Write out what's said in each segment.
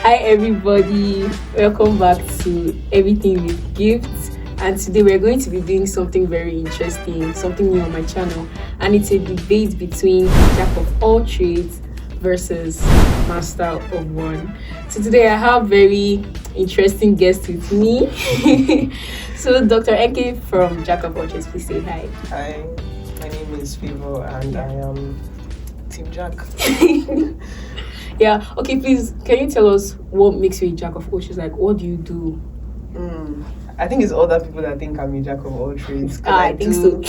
Hi everybody, welcome back to Everything with Gifts. And today we're going to be doing something very interesting, something new on my channel, and it's a debate between jack of all trades versus master of one. So today I have very interesting guests with me. So Dr. Eke from Jack of all trades, please say hi. Hi, my name is Favor and I am Team Jack. Yeah, okay, please, can you tell us what makes you a jack of all trades? Like, what do you do? I think it's other people that think I'm a jack of all trades. I think so.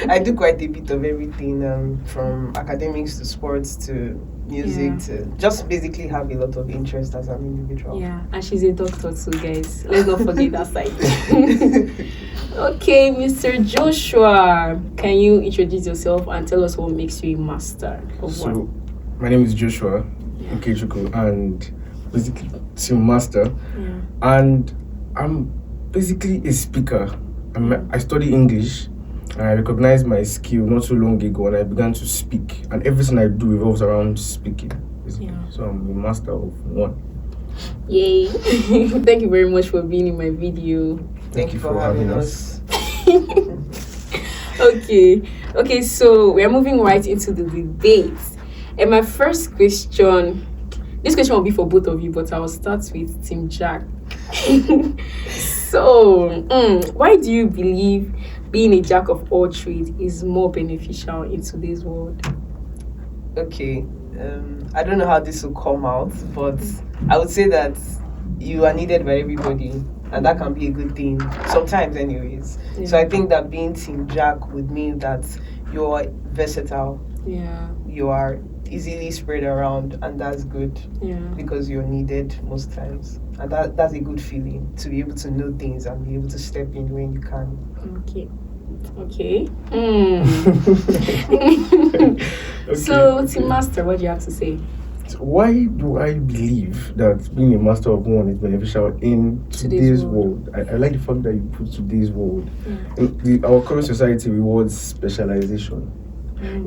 I do quite a bit of everything, from academics to sports to music to just basically have a lot of interest as an individual. Yeah, and she's a doctor too, guys. Let's not forget that side. Okay, Mr. Joshua, can you introduce yourself and tell us what makes you a master of one? My name is Joshua Okechukwu, and basically team master. Yeah. And I'm basically a speaker. I study English, and I recognized my skill not so long ago when I began to speak, and everything I do revolves around speaking. Basically. Yeah. So I'm a master of one. Yay. Thank you very much for being in my video. Thank you for having us. Okay, so we're moving right into the debate. And my first question, this question will be for both of you, but I'll start with Team Jack. So, why do you believe being a jack of all trades is more beneficial in today's world? Okay, I don't know how this will come out, but I would say that you are needed by everybody, and that can be a good thing sometimes anyways. Yeah. So I think that being Team Jack would mean that you're versatile, Yeah. you are easily spread around, and that's good Yeah. because you're needed most times, and that's a good feeling to be able to know things and be able to step in when you can. Okay. So, Team Master, what do you have to say? So why do I believe that being a master of one is beneficial in today's world? I like the fact that you put today's world. Our current society rewards specialization.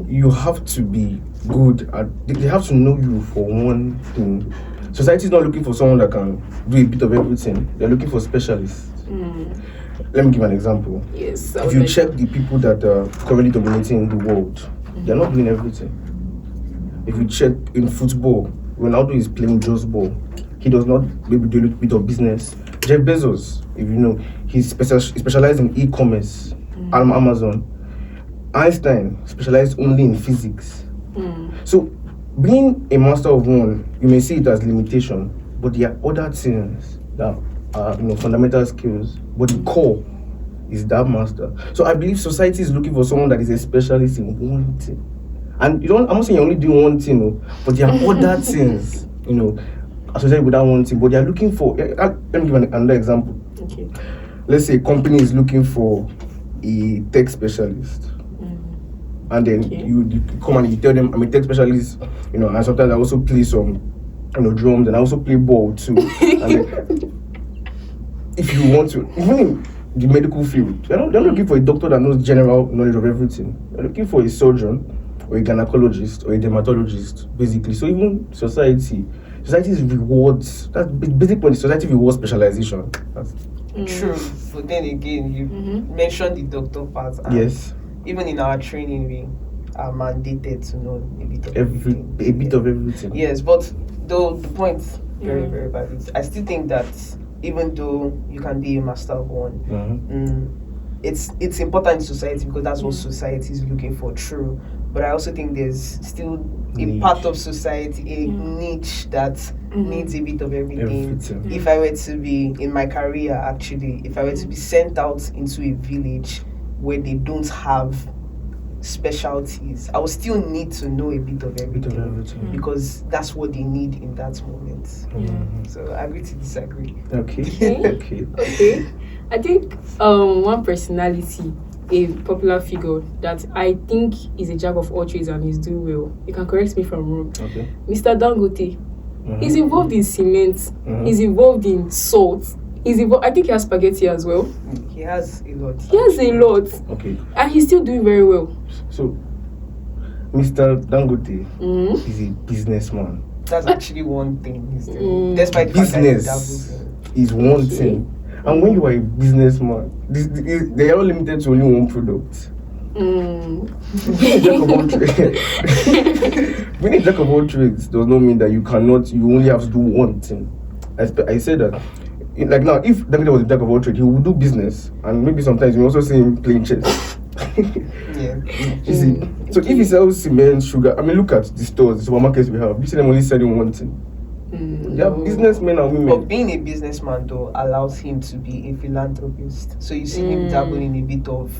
You have to be good at, they have to know you for one thing. Society is not looking for someone that can do a bit of everything. They're looking for specialists. Let me give an example. Yes. If you check the people that are currently dominating the world, they're not doing everything. If you check in football, Ronaldo is playing just ball. He does not maybe do a little bit of business. Jeff Bezos, if you know, he's specialized in e-commerce, Amazon. Einstein specialized only in physics. So being a master of one, you may see it as limitation, but there are other things that are fundamental skills, but the core is that master. So I believe society is looking for someone that is a specialist in one thing. And I'm not saying you're only doing one thing, but there are other things, associated with that one thing, but they are looking for, let me give another example. Okay. Let's say a company is looking for a tech specialist. And then you come and you tell them I'm a tech specialist, and sometimes I also play some, drums, and I also play ball too. And then, if you want to, even in the medical field, they're not looking for a doctor that knows general knowledge of everything. They're looking for a surgeon or a gynecologist or a dermatologist, basically. So even society rewards, that's basic point. Society rewards specialization. True, but then again, you mentioned the doctor part. Yes. Even in our training, we are mandated to know a bit of everything. Yes, but though the point very, very valid. I still think that even though you can be a master of one, it's important in society because that's what society is looking for. True, but I also think there's still a part of society, a niche that needs a bit of everything. If I were to be in my career, actually, if I were to be sent out into a village where they don't have specialties, I will still need to know a bit of everything because that's what they need in that moment. So I agree to disagree. Okay. I think one personality, a popular figure that I think is a jack of all trades and is doing well. You can correct me if I'm wrong. Okay. Mr. Dangote. He's involved in cement. He's involved in salt. I think he has spaghetti as well. He has a lot. Okay. And he's still doing very well. So, Mr. Dangote is a businessman. That's actually one thing he's doing. Despite the fact that he dabbles Business in. is one thing. And when you are a businessman, they are all limited to only one product. Being a jack of all being a jack of all trades does not mean that you only have to do one thing. I said that, like now, if Dangida was a jack of all trades, he would do business, and maybe sometimes you also see him playing chess. Yeah. You see, so if he sells cement, sugar, I mean, look at the stores, the supermarkets we have. You see them only selling one thing. They are businessmen and women. But being a businessman though allows him to be a philanthropist. So you see him dabbling in a bit of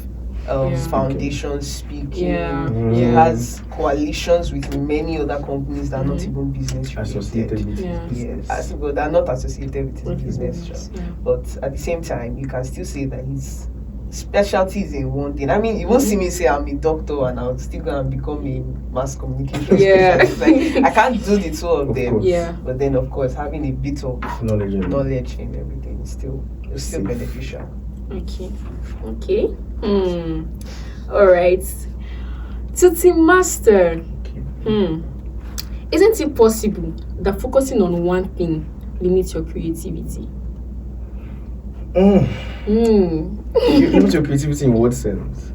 foundation speaking. He has coalitions with many other companies that are not even business Associated with yes, but they're not associated with his business. But at the same time, you can still say that his specialty is in one thing. I mean, you won't see me say I'm a doctor and I'll still go and become a mass communication specialist. Like, I can't do the two of them. Course. But then, of course, having a bit of knowledge in everything is still beneficial. Okay. All right. To Team Master. Isn't it possible that focusing on one thing limits your creativity? You limit your creativity in what sense?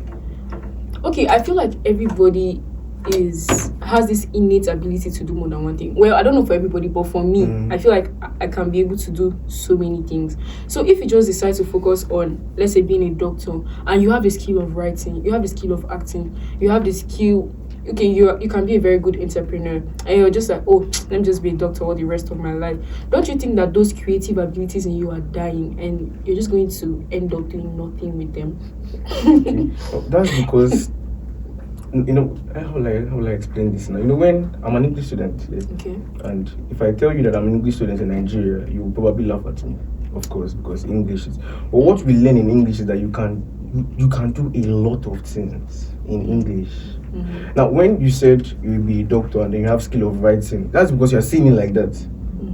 Okay, I feel like everybody has this innate ability to do more than one thing. Well, I don't know for everybody, but for me, I feel like I can be able to do so many things. So if you just decide to focus on, let's say, being a doctor, and you have the skill of writing, you have the skill of acting, you have the skill, okay, you can be a very good entrepreneur, and you're just like, oh, let me just be a doctor all the rest of my life. Don't you think that those creative abilities in you are dying, and you're just going to end up doing nothing with them? That's because, how will I explain this now? When I'm an English student, and if I tell you that I'm an English student in Nigeria, you will probably laugh at me, of course, because English is. But what we learn in English is that you can do a lot of things in English. Now, when you said you will be a doctor and then you have skill of writing, that's because you're seeing it like that.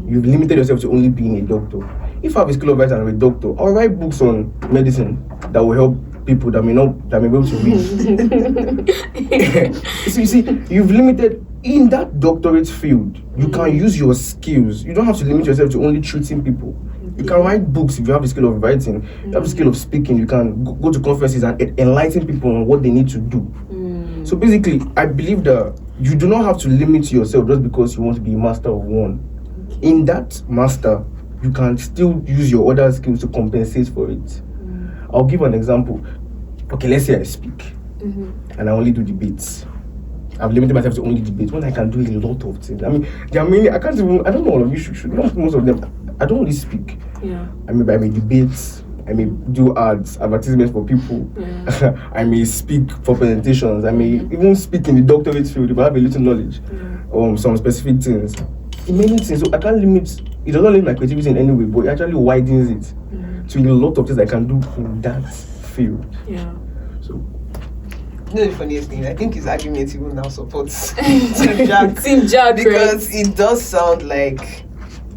You've limited yourself to only being a doctor. If I have a skill of writing and I'm a doctor, I'll write books on medicine that will help people that may be able to read. So you see, you've limited in that doctorate field. You can use your skills. You don't have to limit yourself to only treating people. You can write books if you have the skill of writing. You have the skill of speaking. You can go to conferences and enlighten people on what they need to do. So basically, I believe that you do not have to limit yourself just because you want to be a master of one. In that master, you can still use your other skills to compensate for it. I'll give an example. Okay, let's say I speak and I only do debates. I've limited myself to only debates when I can do a lot of things. I mean, there are many, I don't know all of you should know most of them. I don't really speak. I may debate, I may do ads, advertisements for people. I may speak for presentations. I may even speak in the doctorate field if I have a little knowledge on some specific things. Many things. So I can't limit. It doesn't limit my creativity in any way, but it actually widens it to a lot of things I can do in that field. So. The funniest thing, I think his argument even now supports Team Jack because it does sound like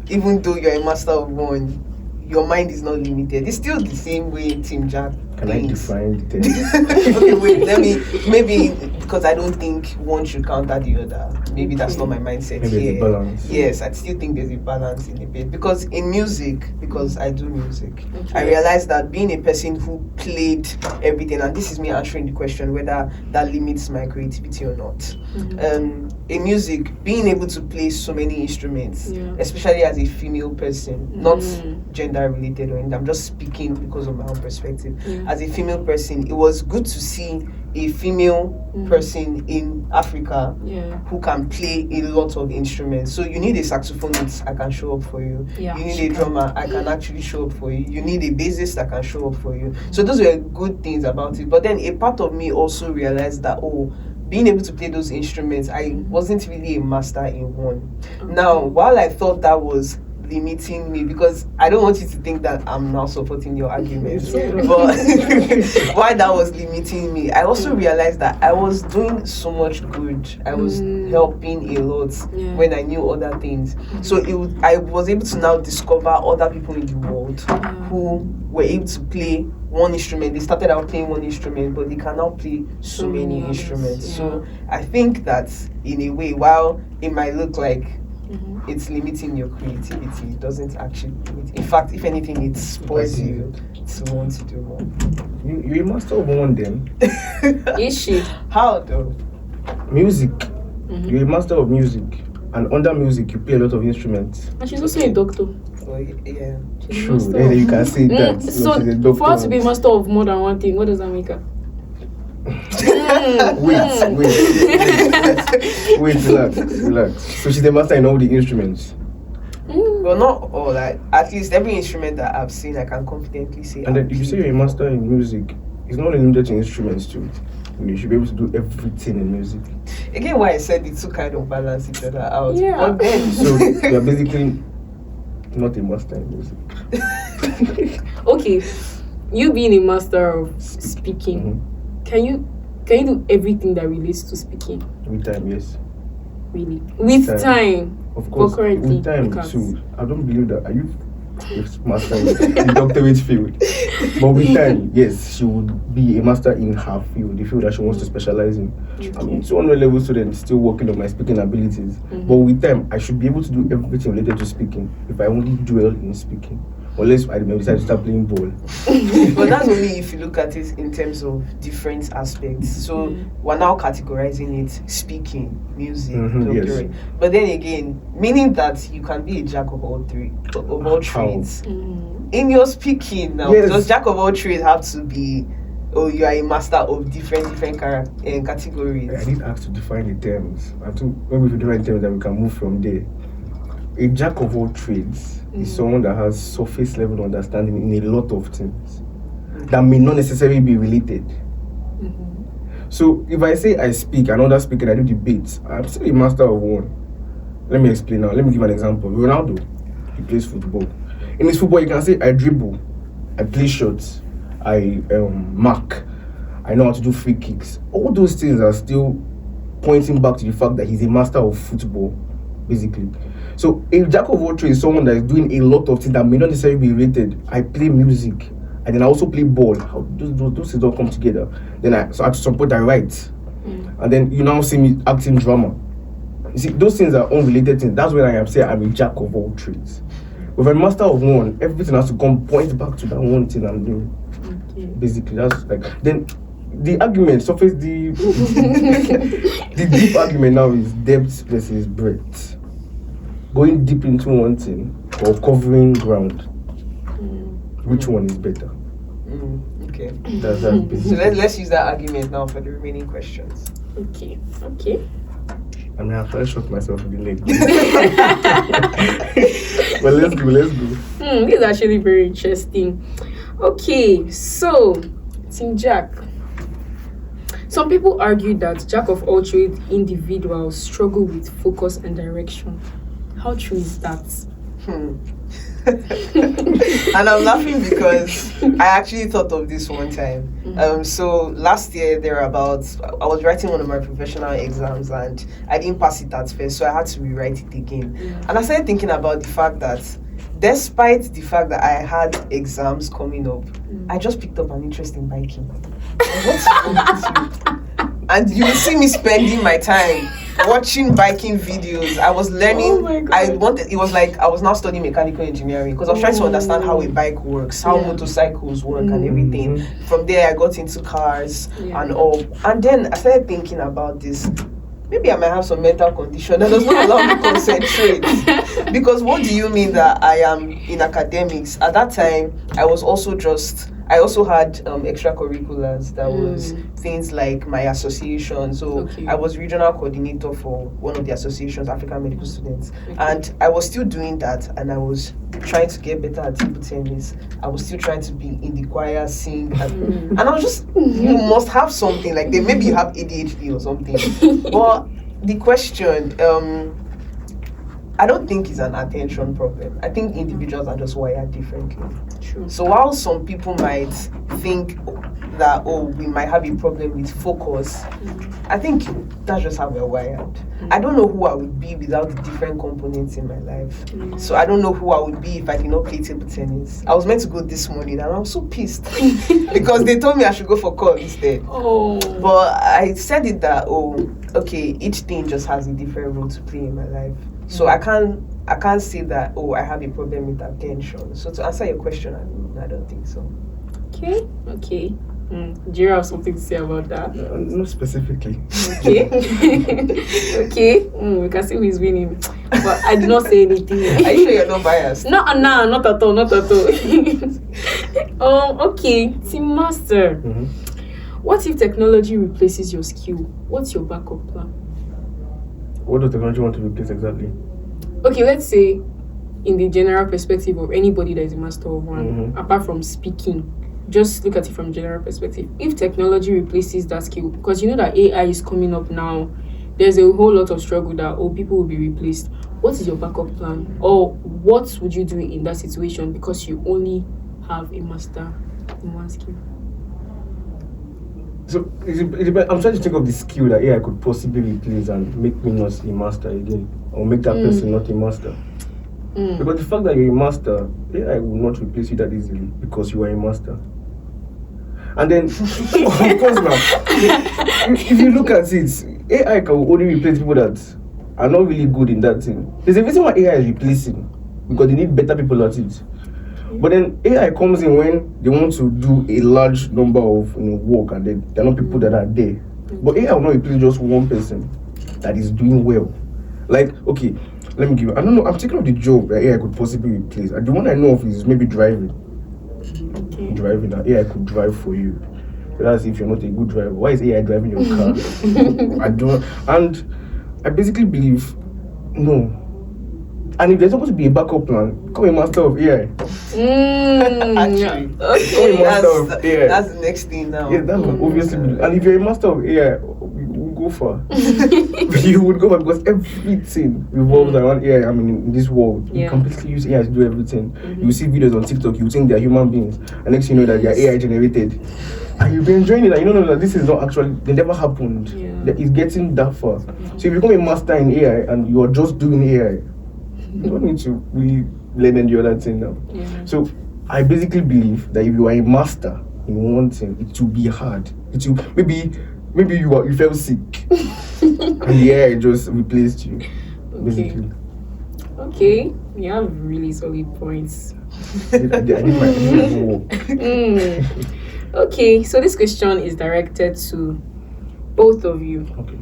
even though you're a master of one, your mind is not limited. It's still the same way Team Jack Can I define the term? Okay, wait, maybe because I don't think one should counter the other. Maybe that's not my mindset maybe here. There's a balance. Yes, I still think there's a balance in a bit. Because in music, because I do music, I realized that being a person who played everything, and this is me answering the question whether that limits my creativity or not. In music, being able to play so many instruments, especially as a female person, not gender related or anything, I'm just speaking because of my own perspective. As a female person, it was good to see a female person in Africa who can play a lot of instruments. So you need a saxophonist, I can show up for you. You need a drummer, I can actually show up for you. You need a bassist, I can show up for you. So those were good things about it. But then a part of me also realized that, being able to play those instruments, I wasn't really a master in one. Now, while I thought that was limiting me, because I don't want you to think that I'm now supporting your arguments, but why that was limiting me, I also realized that I was doing so much good. I was helping a lot when I knew other things. So I was able to now discover other people in the world who were able to play one instrument. They started out playing one instrument, but they can now play so many instruments. So I think that in a way, while it might look like it's limiting your creativity. It doesn't actually limit. In fact, if anything, it spoils you to want to do more. You're a master of one then. Is she? How though? Music. You're a master of music. And under music, you play a lot of instruments. And she's also a doctor. So, yeah. She's a True. master Yeah, of- you can say that. No, So, she's a doctor. for her to be master of more than one thing, what does that make her? Wait, relax. So she's a master in all the instruments. Well, not all. Like, at least every instrument that I've seen, I can confidently say. And then if you say you're a master in music, it's not limited to instruments too. You should be able to do everything in music. Again, why I said the two kind of balance each other out. Yeah. But then, So you're basically not a master in music. Okay, you being a master of speaking, can you do everything that relates to speaking? With time, yes. Really? With time. Of course, currently, with time you can't. too. I don't believe that. Are you a master in the doctorate field? But with time, yes, she would be a master in her field, the field that she wants to specialize in. I'm a 200 level student, still working on my speaking abilities. But with time, I should be able to do everything related to speaking if I only dwell in speaking. Unless I decide to start playing ball. but that's only if you look at it in terms of different aspects. So we're now categorizing it speaking, music, doctorate. Yes. But then again, meaning that you can be a jack of all trades. In your speaking now, Yes. does jack of all trades have to be, oh, you are a master of different categories? I did ask to define the terms. I think when we define terms, then we can move from there. A jack of all trades is someone that has surface level understanding in a lot of things that may not necessarily be related. So if I say I speak, another speaker, I do debates, I'm still a master of one. Let me explain now. Let me give an example. Ronaldo, he plays football. In his football, you can say I dribble, I play shots, I mark, I know how to do free kicks. All those things are still pointing back to the fact that he's a master of football, basically. So a jack of all trades is someone that is doing a lot of things that may not necessarily be related. I play music, and then I also play ball. How those things all come together. Then so at some point I write, and then you now see me acting drama. You see, those things are unrelated things. That's when I am saying I'm a jack of all trades. With a master of one, everything has to come point back to that one thing I'm doing. Okay. Basically, that's like then the argument surface the the deep argument now is depth versus breadth. Going deep into one thing or covering ground. Which one is better? Okay. That's So basically. let's use that argument now for the remaining questions. Okay. I mean, I've tried to shot myself in the leg. But let's go. This is actually very interesting. Okay, so Team Jack. Some people argue that jack of all trades individuals struggle with focus and direction. How true is that? And I'm laughing because I actually thought of this one time. So last year thereabouts, I was writing one of my professional exams and I didn't pass it at first, so I had to rewrite it again. And I started thinking about the fact that despite the fact that I had exams coming up, I just picked up an interest in biking. What's wrong with you? And you will see me spending my time watching biking videos. I was learning. Oh my God. It was like I was now studying mechanical engineering because I was trying to understand how a bike works, how motorcycles work, and everything. From there, I got into cars and all. And then I started thinking about this. Maybe I might have some mental condition that does not allow me to concentrate. Because what do you mean that I am in academics? At that time, I also had extracurriculars that was things like my association. So I was regional coordinator for one of the associations, African Medical Students. And I was still doing that, and I was trying to get better at table tennis. I was still trying to be in the choir, sing. And I was just, you must have something. Like maybe you have ADHD or something. But the question, I don't think it's an attention problem. I think individuals are just wired differently. True. So while some people might think that, we might have a problem with focus, I think that's just how we're wired. I don't know who I would be without the different components in my life. So I don't know who I would be if I did not play table tennis. I was meant to go this morning and I was so pissed because they told me I should go for call instead. But I said it that, okay, each thing just has a different role to play in my life. So I can't say that, oh, I have a problem with attention. So to answer your question, I don't think so. Okay. Do you have something to say about that? Not specifically. Okay. Okay. We can see who is winning. But I did not say anything. Are you sure you're not biased? No, not at all. Okay. Team Master. Mm-hmm. What if technology replaces your skill? What's your backup plan? What does technology want to replace exactly? Okay, let's say in the general perspective of anybody that is a master of one, apart from speaking, just look at it from general perspective. If technology replaces that skill, because you know that AI is coming up now, there's a whole lot of struggle that people will be replaced. What is your backup plan? Or what would you do in that situation because you only have a master in one skill? So I'm trying to think of the skill that AI could possibly replace and make me not a master again, or make that person not a master. Because the fact that you're a master, AI will not replace you that easily because you are a master. And then, of course, now, if you look at it, AI can only replace people that are not really good in that thing. There's a reason why AI is replacing, because they need better people at it. But then AI comes in when they want to do a large number of work, and then there are not people that are there. But AI will not replace just one person that is doing well. Like, okay, let me give you, I don't know, I'm thinking of the job that AI could possibly replace. And the one I know of is maybe driving. Okay. Driving, that AI could drive for you. But that's if you're not a good driver. Why is AI driving your car? And I basically believe, no. And if there's supposed to be a backup plan, become a master of AI. Actually, Okay. that's the next thing now. Yeah, that would obviously be. And if you're a master of AI, you will go far. You would go far because everything revolves around AI. I mean, in this world, you can basically use AI to do everything. You see videos on TikTok, you think they're human beings, and next thing you know that they're AI generated. And you've been enjoying it, and you don't know that this is not actually, they never happened. That it's getting that far. So if you become a master in AI and you are just doing AI, you don't need to really learn any other thing now. So I basically believe that if you are a master in one thing, it will be hard. It will maybe you fell sick and the AI just replaced you. Basically. Okay, you have really solid points. I did my homework. Okay, so this question is directed to both of you. Okay.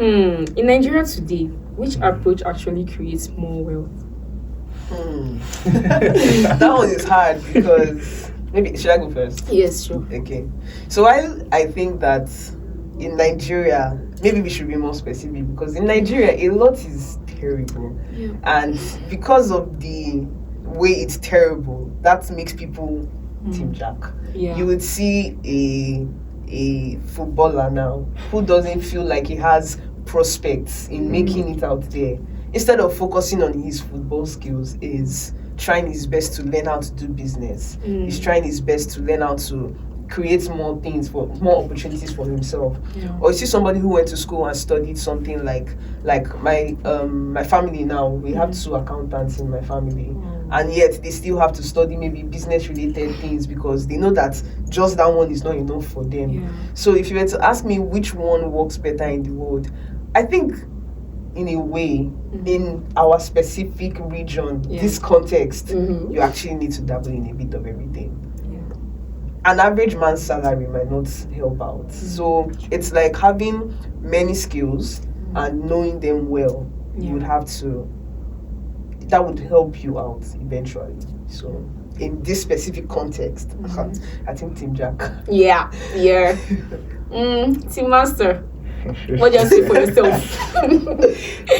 In Nigeria today, which approach actually creates more wealth? That one is hard because maybe should I go first? Yes, sure. Okay. So I think that in Nigeria, maybe we should be more specific because in Nigeria a lot is terrible. And because of the way it's terrible, that makes people Team Jack. You would see a footballer now who doesn't feel like he has prospects in making it out there. Instead of focusing on his football skills, is trying his best to learn how to do business. He's trying his best to learn how to create more things, for more opportunities for himself. Or you see somebody who went to school and studied something like my family now, we have 2 accountants in my family, and yet they still have to study maybe business related things because they know that just that one is not enough for them. So if you were to ask me which one works better in the world, I think in a way, in our specific region, this context, you actually need to dabble in a bit of everything. An average man's salary might not help out. So it's like having many skills and knowing them well. You would have to, that would help you out eventually. So in this specific context, I think Team Jack. Team Master, what do you say for yourself?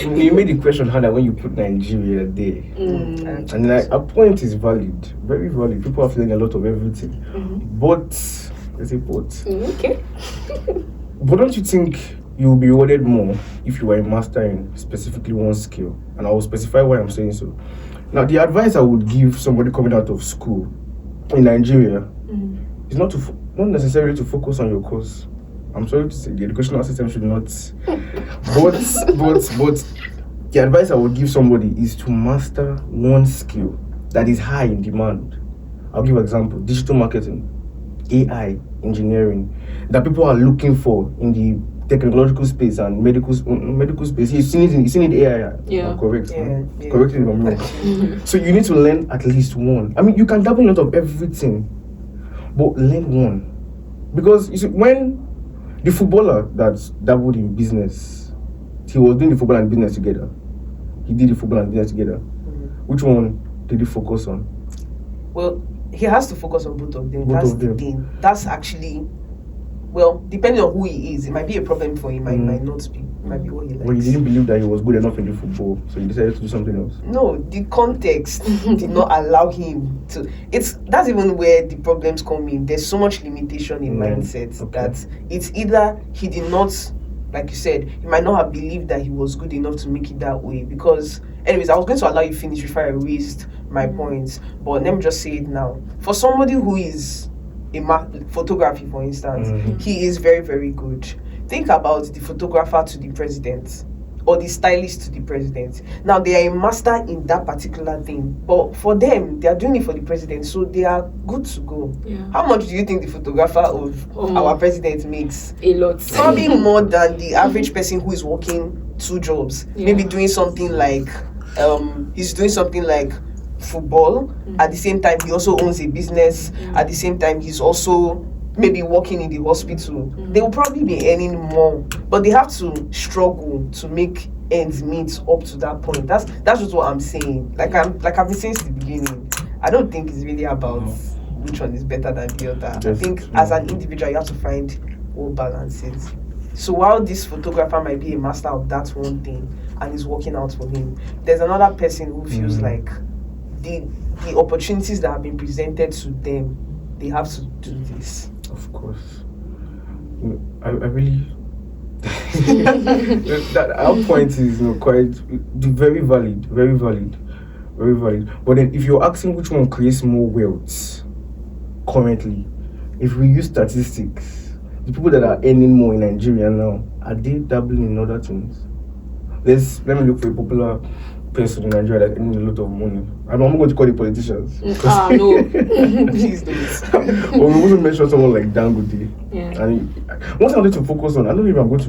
You made the question harder when you put Nigeria there. And like a point is valid, very valid. People are feeling a lot of everything. But there's a but. Okay. But don't you think you'll be rewarded more if you are a master in specifically one skill? And I will specify why I'm saying so. Now, the advice I would give somebody coming out of school in Nigeria is not necessarily to focus on your course. I'm sorry to say, the educational system should not. But the advice I would give somebody is to master one skill that is high in demand. I'll give an example: digital marketing, AI, engineering, that people are looking for in the technological space and medical space. He's seen it in AI. Yeah. Correct. Yeah. Correct me if I'm wrong. So you need to learn at least one. I mean, you can dabble in a lot of everything, but learn one. Because you see, when the footballer that dabbled in business, he was doing the football and business together. He did the football and business together. Which one did he focus on? Well, he has to focus on both of them. Both That's of the them. thing. That's actually, well, depending on who he is, it might be a problem for him. It might not be. It might be what he likes. But he didn't believe that he was good enough in the football, so he decided to do something else. No, the context did not allow him to. That's even where the problems come in. There's so much limitation in mindset that it's either he did not, like you said, he might not have believed that he was good enough to make it that way. Because, anyways, I was going to allow you finish before I raised my points, but let me just say it now. For somebody who is photography, for instance, he is very, very good. Think about the photographer to the president or the stylist to the president. Now, they are a master in that particular thing, but for them, they are doing it for the president, so they are good to go. Yeah. How much do you think the photographer of our president makes? A lot. Probably more than the average person who is working 2 jobs. Maybe doing something like he's doing something like football. At the same time, he also owns a business. At the same time, he's also maybe working in the hospital. They will probably be earning more, but they have to struggle to make ends meet up to that point. That's just what I'm saying. Like I've been saying since the beginning, I don't think it's really about which one is better than the other. I think as an individual, you have to find what balances. So while this photographer might be a master of that one thing and is working out for him, there's another person who feels like the opportunities that have been presented to them, they have to do this. Of course. I really that our point is quite very valid. But then if you're asking which one creates more wealth currently, if we use statistics, the people that are earning more in Nigeria now, are they dabbling in other things? Let me look for a popular person in Nigeria that's earning a lot of money. I'm not going to call the politicians. No. Please don't. Or we also mention someone like Dangote. Yeah. And what I wanted to focus on, I don't know if I'm going to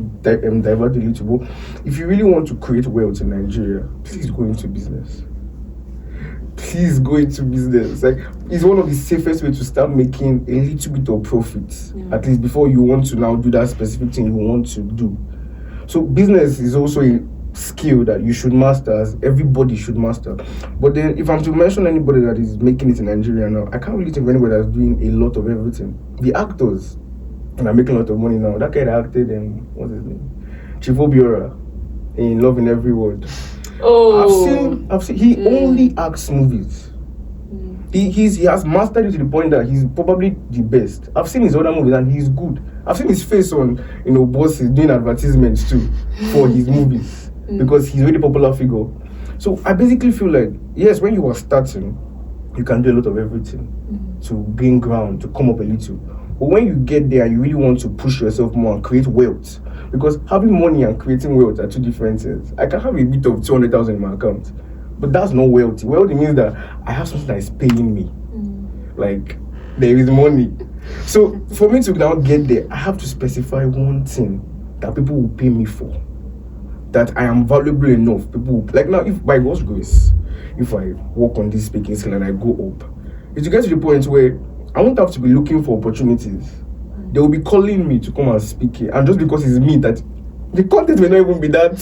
divert a little, but if you really want to create wealth in Nigeria, please go into business. Please go into business. Like, it's one of the safest ways to start making a little bit of profit, at least before you want to now do that specific thing you want to do. So business is also a skill that you should master, as everybody should master. But then if I'm to mention anybody that is making it in Nigeria now, I can't really think of anybody that's doing a lot of everything. The actors, and are making a lot of money now. That guy that acted in, what's his name? Chief Obiora in Love in Every Word. Oh, I've seen he only acts movies. He has mastered it to the point that he's probably the best. I've seen his other movies and he's good. I've seen his face on bosses doing advertisements too for his movies because he's a really popular figure. So I basically feel like, yes, when you are starting, you can do a lot of everything to gain ground, to come up a little. But when you get there, you really want to push yourself more and create wealth. Because having money and creating wealth are two different things. I can have a bit of 200,000 in my account, but that's not wealthy. Wealthy means that I have something that is paying me. Like, there is money. So for me to now get there, I have to specify one thing that people will pay me for. That I am valuable enough. People will, like now, if by God's grace, if I work on this speaking skill and I go up, it's to get to the point where I won't have to be looking for opportunities. They will be calling me to come and speak here. And just because it's me, that the content may not even be that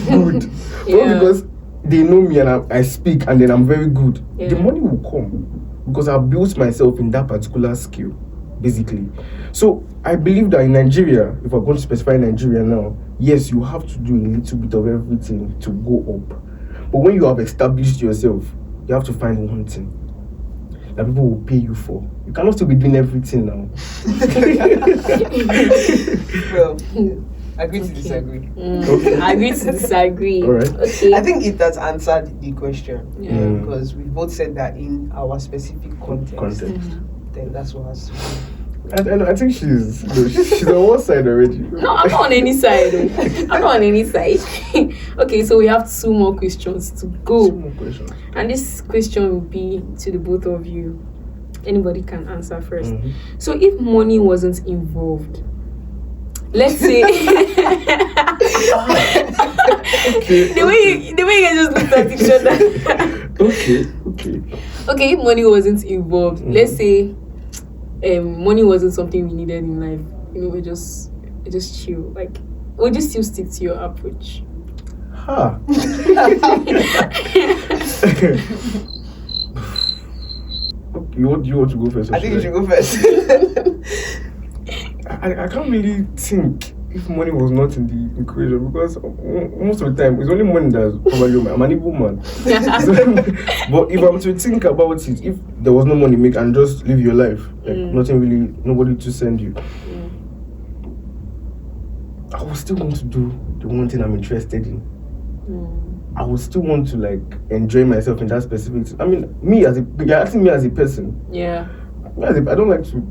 good. But because they know me and I speak and then I'm very good, the money will come. Because I've built myself in that particular skill, basically. So I believe that in Nigeria, if we're going to specify Nigeria now, yes, you have to do a little bit of everything to go up. But when you have established yourself, you have to find one thing that people will pay you for. You cannot still be doing everything now. Well, agree to disagree. Agree to disagree. All right. Okay. I think it has answered the question because we both said that in our specific context. Then that's what has to be. And I think she's on one side already. No, I'm not on any side. I'm not on any side. Okay, so we have 2 more questions to go. 2 more questions. And this question will be to the both of you. Anybody can answer first. So if money wasn't involved, let's say Okay. the way you guys just looked at each other. Okay. Okay, if money wasn't involved, let's say money wasn't something we needed in life. You know, we just chill. Like, would you still stick to your approach? Ha. Okay, what do you want to go first? I think you should go first. I can't really think if money was not in the equation, because most of the time it's only money that's probably I'm an evil man. But if I'm to think about it, if there was no money make and just live your life, like nothing really, nobody to send you, I would still want to do the one thing I'm interested in. I would still want to like enjoy myself in that specific. I mean, you're asking me as a person. Yeah. I don't like to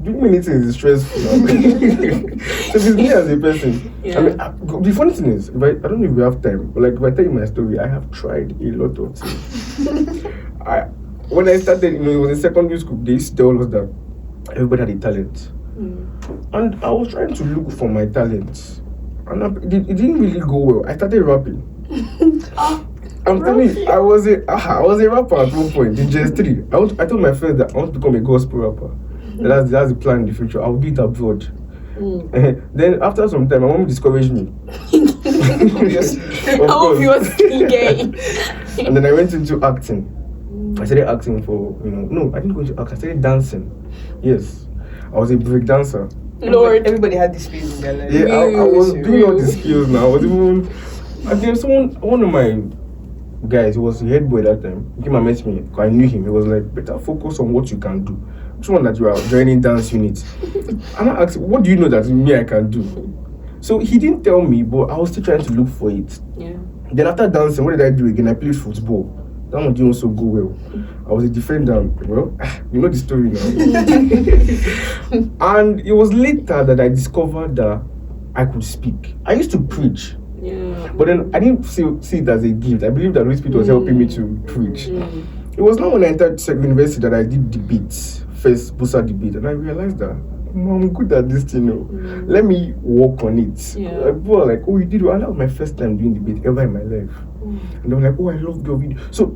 doing many things is stressful. So if it's me as a person, Yeah. I mean, the funny thing is, if I don't know if we have time, but like if I tell you my story, I have tried a lot of things. When I started, it was in secondary school, they used to tell us that everybody had a talent. And I was trying to look for my talents, and it didn't really go well. I started rapping. I'm telling you, I was a rapper at one point in JS3. I told my friends that I want to become a gospel rapper. That's the plan in the future. I'll do it abroad. Then after some time, my mom discouraged me. Of course. And then I went into acting. I started acting for, no, I didn't go into acting. I started dancing. Yes, I was a break dancer. Lord, everybody had this phase in their life. Yeah, I was doing all the skills now. I was even. I think one of my guys, who was the head boy that time, he came and met me. I knew him. He was like, better focus on what you can do. Which one that you are joining dance unit? And I asked, what do you know that me I can do? So he didn't tell me, but I was still trying to look for it. Yeah. Then after dancing, what did I do again? I played football. That one didn't also go well. I was a defender. Well, you know the story now. And it was later that I discovered that I could speak. I used to preach. Yeah. But then I didn't see it as a gift. I believe that Holy Spirit was helping me to preach. It was not when I entered university that I did debates, first Busa debate, and I realized that I'm good at this thing. Let me work on it. Yeah. People were like, oh, you did well. And that was my first time doing debate ever in my life. And they were like, oh, I love your video. So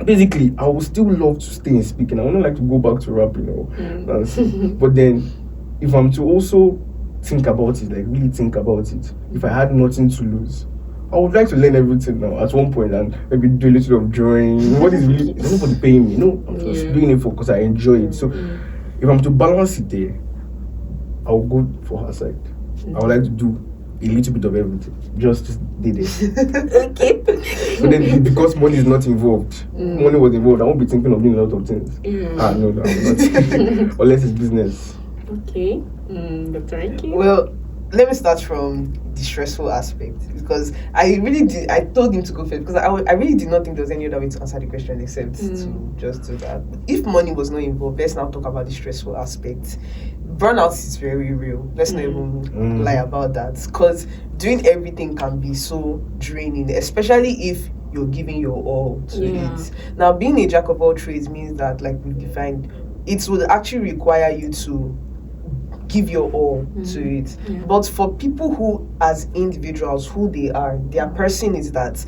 basically, I would still love to stay in speaking. I would not like to go back to rap, But then, if I'm to also think about it, like really think about it, if I had nothing to lose, I would like to learn everything now at one point and maybe do a little of drawing. What is really, there's nobody paying me. No, I'm just doing it because I enjoy it. So if I'm to balance it there, I will go for her side. I would like to do a little bit of everything. Just did it. Okay. But then because money is not involved, money was involved, I won't be thinking of doing a lot of things. No, I'm not. Unless it's business. Okay. Dr. Ike? Well, let me start from the stressful aspect, because I told him to go first because I really did not think there was any other way to answer the question except to just do that. If money was not involved, let's now talk about the stressful aspect. Burnout is very real. Let's not even lie about that, because doing everything can be so draining, especially if you're giving your all to it. Now, being a jack of all trades means that, like we've defined, it would actually require you to give your all to it. But for people who, as individuals, who they are, their person is that's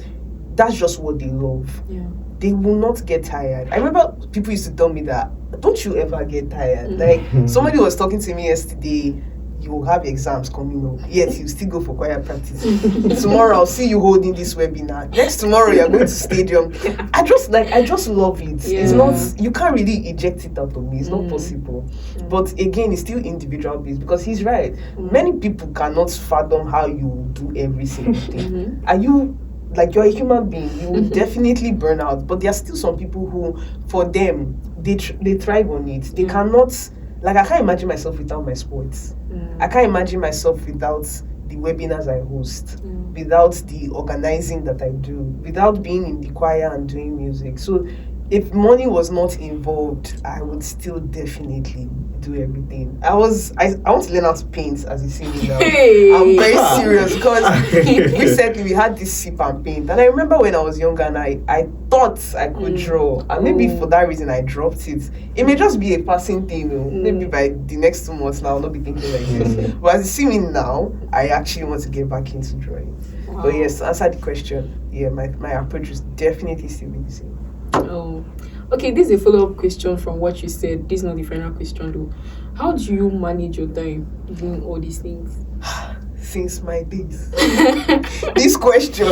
just what they love. They will not get tired. I remember people used to tell me that, don't you ever get tired? Like, somebody was talking to me yesterday, you will have exams coming up, yet you still go for choir practice. Tomorrow I'll see you holding this webinar. Next tomorrow you're going to stadium. I just love it. It's not, you can't really eject it out of me. It's not possible. But again, it's still individual based, because he's right. Many people cannot fathom how you do every single thing. Are you, like, you're a human being, you will definitely burn out. But there are still some people who, for them, they thrive on it. They cannot, like, I can't imagine myself without my sports. I can't imagine myself without the webinars I host, without the organizing that I do, without being in the choir and doing music. So if money was not involved, I would still definitely do everything. I want to learn how to paint, as you see me now. Hey. I'm very serious because recently we had this sip and paint, and I remember when I was younger and I thought I could draw, and maybe for that reason I dropped it. It may just be a passing thing, maybe by the next 2 months now I'll not be thinking like this. But as you see me now, I actually want to get back into drawing. Wow. But yes, to answer the question, yeah, my approach is definitely still be the same. Oh, okay. This is a follow-up question from what you said. This is not the final question, though. How do you manage your time doing all these things? Since my days, this question,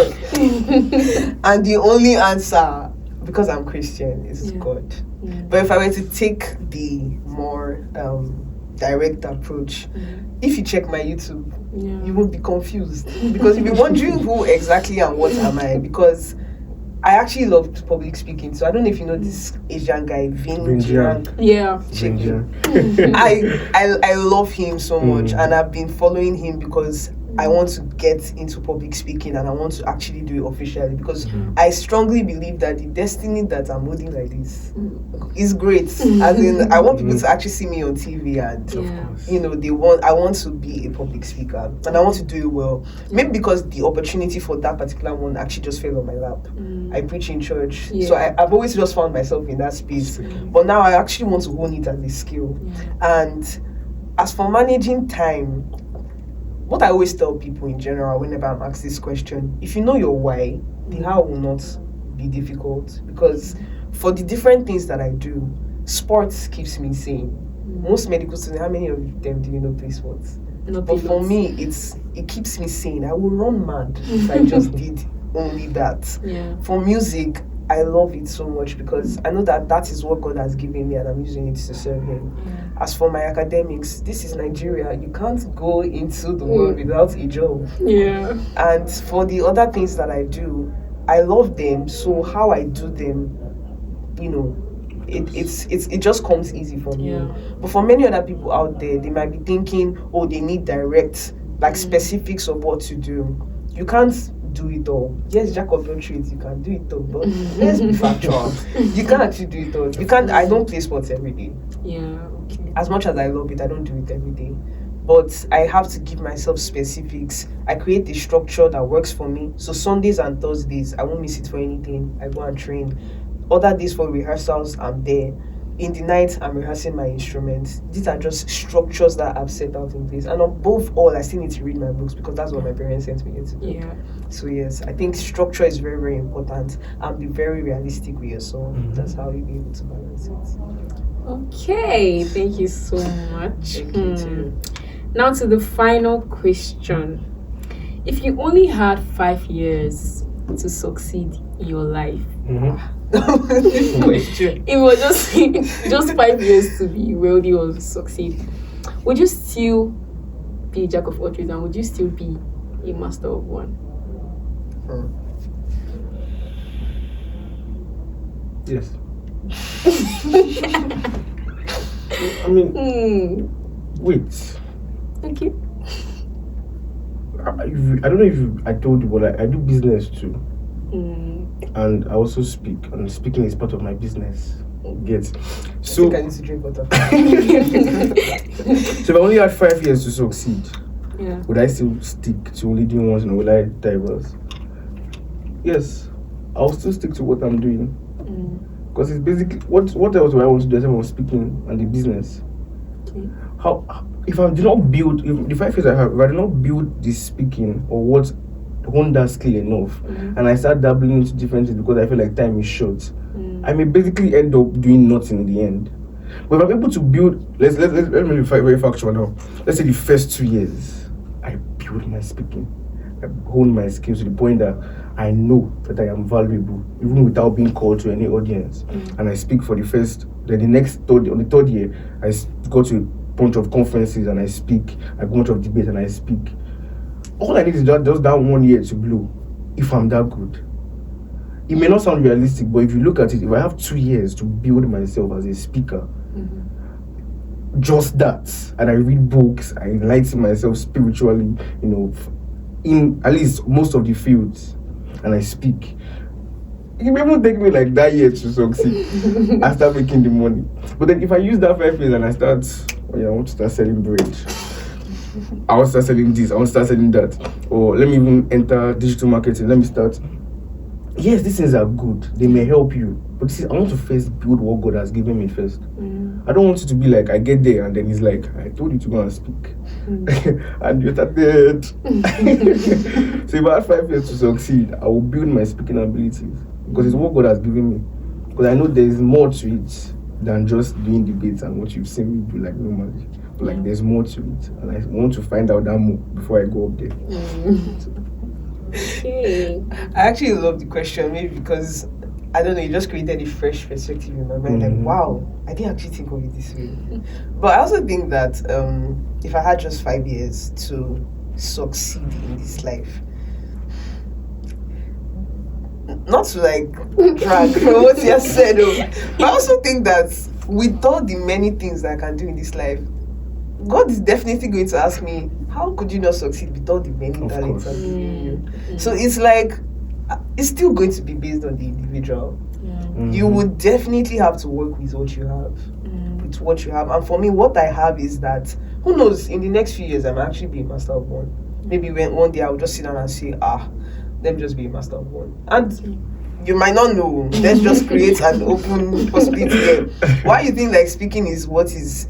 and the only answer, because I'm Christian, is God. But if I were to take the more direct approach, if you check my YouTube, you won't be confused, because you'll be wondering who exactly and what am I, because I actually love public speaking. So I don't know if you know this Asian guy, Vin Jiang. Yeah. I love him so much, and I've been following him because I want to get into public speaking and I want to actually do it officially, because I strongly believe that the destiny that I'm holding like this is great. As in, I want people to actually see me on TV, and you know, I want to be a public speaker and I want to do it well. Maybe because the opportunity for that particular one actually just fell on my lap. I preach in church, so I've always just found myself in that space. But now I actually want to hone it as a skill. And as for managing time, what I always tell people in general whenever I'm asked this question, if you know your why, the how will not be difficult. Because for the different things that I do, sports keeps me sane. Most medical students, how many of them do you know play sports? But for me, it keeps me sane. I will run mad if I just did only that. For music, I love it so much because I know that is what God has given me and I'm using it to serve Him. As for my academics, this is Nigeria. You can't go into the world without a job. And for the other things that I do, I love them. So how I do them, you know, it just comes easy for me. But for many other people out there, they might be thinking, oh, they need direct, like specifics of what to do. You can't do it all. Yes, jack of all trades, you can do it all, but let's be factual. You can't actually do it all. You can't. I don't play sports every day. As much as I love it, I don't do it every day. But I have to give myself specifics. I create a structure that works for me. So Sundays and Thursdays, I won't miss it for anything. I go and train. Other days for rehearsals, I'm there. In the night, I'm rehearsing my instruments. These are just structures that I've set out in place. And above all, I still need to read my books because that's what my parents sent me to do. So yes, I think structure is very, very important, and be very realistic with yourself. That's how you'll be able to balance it. Okay, thank you so much. Thank you too. Now to the final question. If you only had 5 years to succeed in your life, it was just 5 years to be wealthy or succeed, would you still be a jack of all trades and would you still be a master of one? Yes. I mean, wait. Okay. I don't know if I told you, but I do business too. And I also speak, and speaking is part of my business. Get so. I need to drink water. So if I only had 5 years to succeed, would I still stick to only doing one, or will I diverse? Yes, I'll still stick to what I'm doing. Because it's basically what else do I want to do aside from speaking and the business? How if I do not build, if the 5 years I have, if I do not build this speaking or what hone that skill enough, and I start dabbling into different things because I feel like time is short, I may basically end up doing nothing in the end. But if I'm able to build, let's be very factual now. Let's say the first 2 years, I build my speaking, I hone my skills to the point that I know that I am valuable, even without being called to any audience. And I speak for the first, then on the third year, I go to a bunch of conferences and I speak, I go to a bunch of debates and I speak. All I need is just that 1 year to blow, if I'm that good. It may not sound realistic, but if you look at it, if I have 2 years to build myself as a speaker, just that, and I read books, I enlighten myself spiritually, in at least most of the fields, and I speak, it may even take me like that year to succeed. I start making the money. But then if I use that 5 years and I start, oh yeah, I want to start selling bread. I want to start selling this, I want to start selling that. Or let me even enter digital marketing. Let me start. Yes, these things are good. They may help you. But see, I want to first build what God has given me first. I don't want it to be like I get there and then he's like, I told you to go and speak. And you started. So if I had 5 years to succeed, I will build my speaking abilities. Because it's what God has given me. Because I know there is more to it than just doing debates and what you've seen me do like normally. But like there's more to it. And I want to find out that more before I go up there. Okay. I actually love the question, maybe because I don't know, you just created a fresh perspective in my mind. Like, wow, I didn't actually think of it this way. But I also think that if I had just 5 years to succeed in this life, not to like drag what you have said, but I also think that with all the many things that I can do in this life, God is definitely going to ask me, how could you not succeed with all the many talents I'm giving you? So it's like, it's still going to be based on the individual. You would definitely have to work with what you have. With what you have. And for me, what I have is that, who knows, in the next few years, I might actually be a master of one. Maybe one day I'll just sit down and say, let me just be a master of one. And you might not know. Let's just create an open possibility there. Why you think like speaking is what is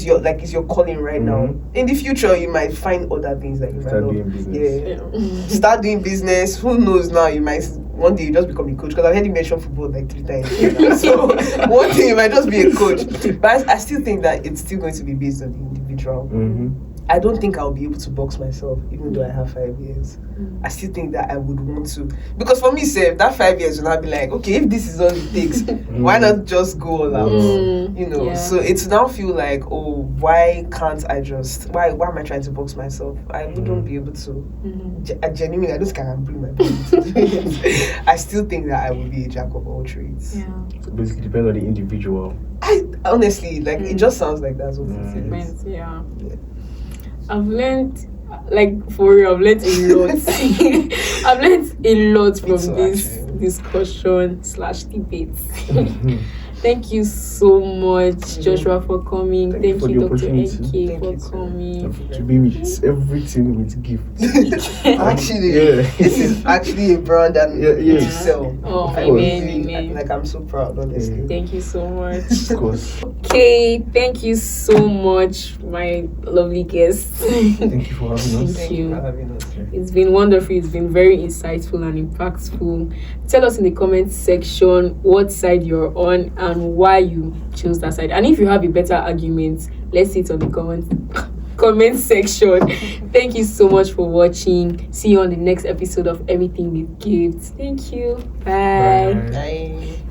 your calling right now? In the future, you might find other things that you might Start love. doing business. Start doing business. Who knows now? You might one day you just become a coach, because I've heard you mention football like 3 times. So one day you might just be a coach. But I still think that it's still going to be based on the individual. I don't think I'll be able to box myself, even though I have 5 years. I still think that I would want to, because for me, say that 5 years will not be like, okay, if this is all it takes, why not just go all out? You know. So it's now feel like, oh, why can't I just? Why am I trying to box myself? I wouldn't be able to. I genuinely, I just can't bring my body to it. I still think that I would be a jack of all trades. So basically, depends on the individual. I honestly like it. Just sounds like that's what it is. Yeah. I've learned, like for real, I've learned a lot. I've learned a lot from this discussion / debate. Thank you so much, Joshua, for coming. Thank you, Dr. NK, for coming. To be with everything with gifts. Actually, this is actually a brand and to sell. Oh, amen. Like, I'm so proud, honestly. Thank you so much. Of course. Okay, thank you so much, my lovely guest. Thank you for having us. Thank you. For having us. It's been wonderful. It's been very insightful and impactful. Tell us in the comment section what side you're on and why you chose that side. And if you have a better argument, let's see it on the comment section. Thank you so much for watching. See you on the next episode of Everything with Gifts. Thank you. Bye. Bye.